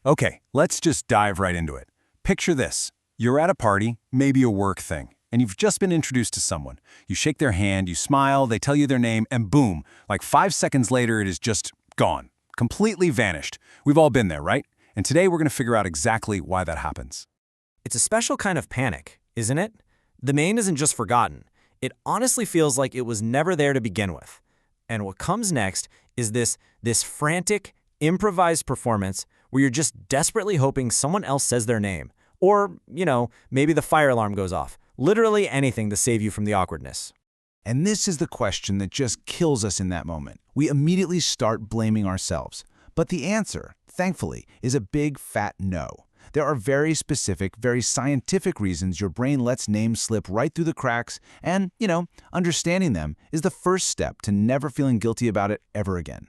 Okay, let's just dive right into it. Picture this. You're at a party, maybe a work thing, and you've just been introduced to someone. You shake their hand, you smile, they tell you their name, and boom, like 5 seconds later, it is just gone. Completely vanished. We've all been there, right? And today we're going to figure out exactly why that happens. It's a special kind of panic, isn't it? The name isn't just forgotten. It honestly feels like it was never there to begin with. And what comes next is this frantic, improvised performance where you're just desperately hoping someone else says their name. Or, maybe the fire alarm goes off. Literally anything to save you from the awkwardness. And this is the question that just kills us in that moment. We immediately start blaming ourselves. But the answer, thankfully, is a big fat no. There are very specific, very scientific reasons your brain lets names slip right through the cracks, and, understanding them is the first step to never feeling guilty about it ever again.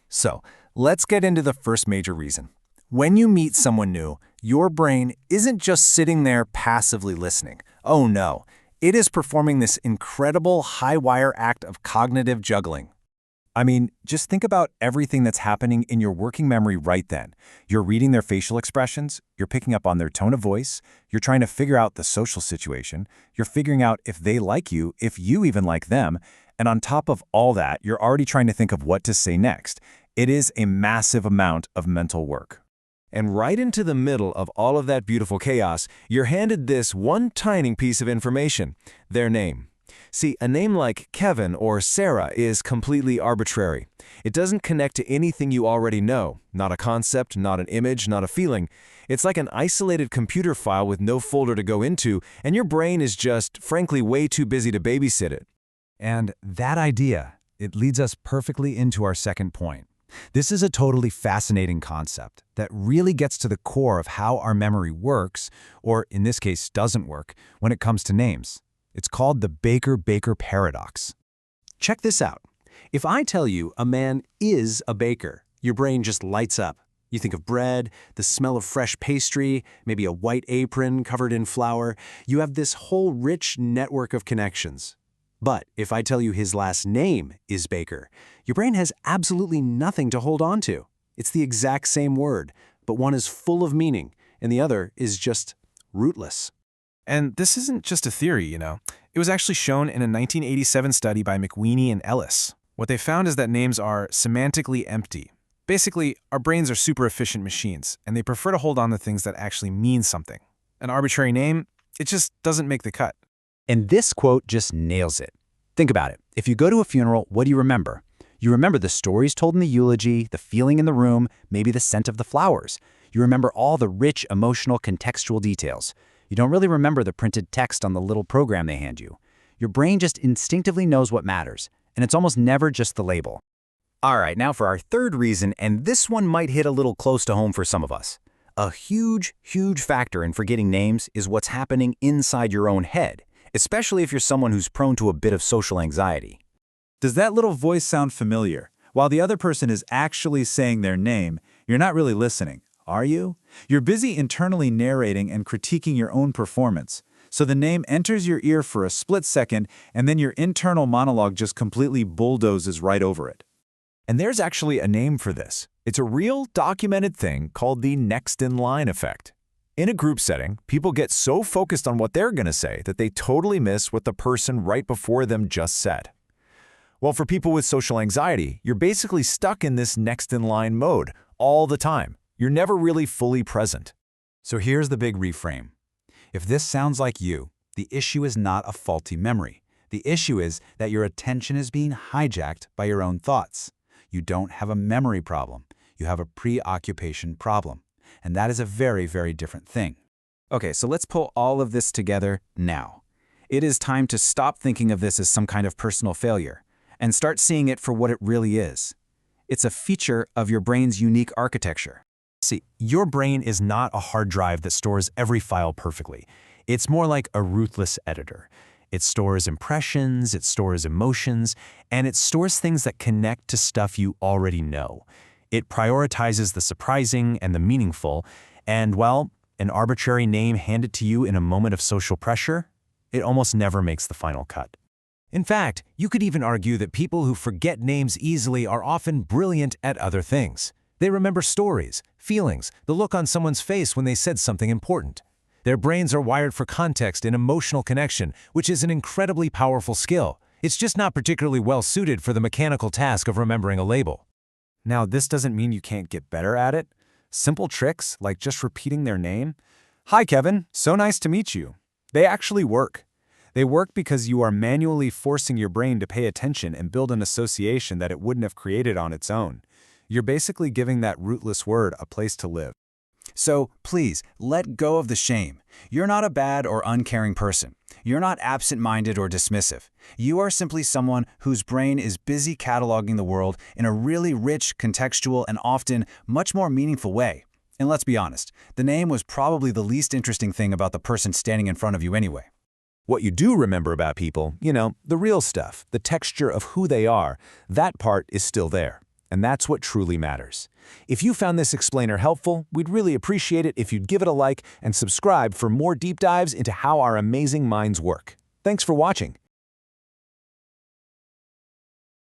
So, let's get into the first major reason. When you meet someone new, your brain isn't just sitting there passively listening. Oh no, it is performing this incredible high-wire act of cognitive juggling. I mean, just think about everything that's happening in your working memory right then. You're reading their facial expressions, you're picking up on their tone of voice, you're trying to figure out the social situation, you're figuring out if they like you, if you even like them, and on top of all that, you're already trying to think of what to say next. It is a massive amount of mental work. And right into the middle of all of that beautiful chaos, you're handed this one tiny piece of information, their name. See, a name like Kevin or Sarah is completely arbitrary. It doesn't connect to anything you already know, not a concept, not an image, not a feeling. It's like an isolated computer file with no folder to go into, and your brain is just, frankly, way too busy to babysit it. And that idea, it leads us perfectly into our second point. This is a totally fascinating concept that really gets to the core of how our memory works, or in this case, doesn't work, when it comes to names. It's called the Baker-Baker paradox. Check this out. If I tell you a man is a baker, your brain just lights up. You think of bread, the smell of fresh pastry, maybe a white apron covered in flour. You have this whole rich network of connections. But if I tell you his last name is Baker, your brain has absolutely nothing to hold on to. It's the exact same word, but one is full of meaning, and the other is just rootless. And this isn't just a theory, It was actually shown in a 1987 study by McWeeny and Ellis. What they found is that names are semantically empty. Basically, our brains are super efficient machines, and they prefer to hold on to things that actually mean something. An arbitrary name, it just doesn't make the cut. And this quote just nails it. Think about it. If you go to a funeral, what do you remember? You remember the stories told in the eulogy, the feeling in the room, maybe the scent of the flowers. You remember all the rich, emotional, contextual details. You don't really remember the printed text on the little program they hand you. Your brain just instinctively knows what matters, and it's almost never just the label. All right, now for our third reason, and this one might hit a little close to home for some of us. A huge, huge factor in forgetting names is what's happening inside your own head, especially if you're someone who's prone to a bit of social anxiety. Does that little voice sound familiar? While the other person is actually saying their name, you're not really listening, are you? You're busy internally narrating and critiquing your own performance. So the name enters your ear for a split second, and then your internal monologue just completely bulldozes right over it. And there's actually a name for this. It's a real documented thing called the next-in-line effect. In a group setting, people get so focused on what they're going to say that they totally miss what the person right before them just said. Well, for people with social anxiety, you're basically stuck in this next-in-line mode all the time. You're never really fully present. So here's the big reframe. If this sounds like you, the issue is not a faulty memory. The issue is that your attention is being hijacked by your own thoughts. You don't have a memory problem. You have a preoccupation problem. And that is a very, very different thing. Okay, so let's pull all of this together now. It is time to stop thinking of this as some kind of personal failure and start seeing it for what it really is. It's a feature of your brain's unique architecture. See, your brain is not a hard drive that stores every file perfectly. It's more like a ruthless editor. It stores impressions, it stores emotions, and it stores things that connect to stuff you already know. It prioritizes the surprising and the meaningful, and, well, an arbitrary name handed to you in a moment of social pressure, it almost never makes the final cut. In fact, you could even argue that people who forget names easily are often brilliant at other things. They remember stories, feelings, the look on someone's face when they said something important. Their brains are wired for context and emotional connection, which is an incredibly powerful skill. It's just not particularly well suited for the mechanical task of remembering a label. Now, this doesn't mean you can't get better at it. Simple tricks, like just repeating their name. Hi, Kevin. So nice to meet you. They actually work. They work because you are manually forcing your brain to pay attention and build an association that it wouldn't have created on its own. You're basically giving that rootless word a place to live. So please, let go of the shame. You're not a bad or uncaring person. You're not absent-minded or dismissive. You are simply someone whose brain is busy cataloging the world in a really rich, contextual, and often much more meaningful way. And let's be honest, the name was probably the least interesting thing about the person standing in front of you anyway. What you do remember about people, the real stuff, the texture of who they are, that part is still there. And that's what truly matters. If you found this explainer helpful, we'd really appreciate it if you'd give it a like and subscribe for more deep dives into how our amazing minds work. Thanks for watching.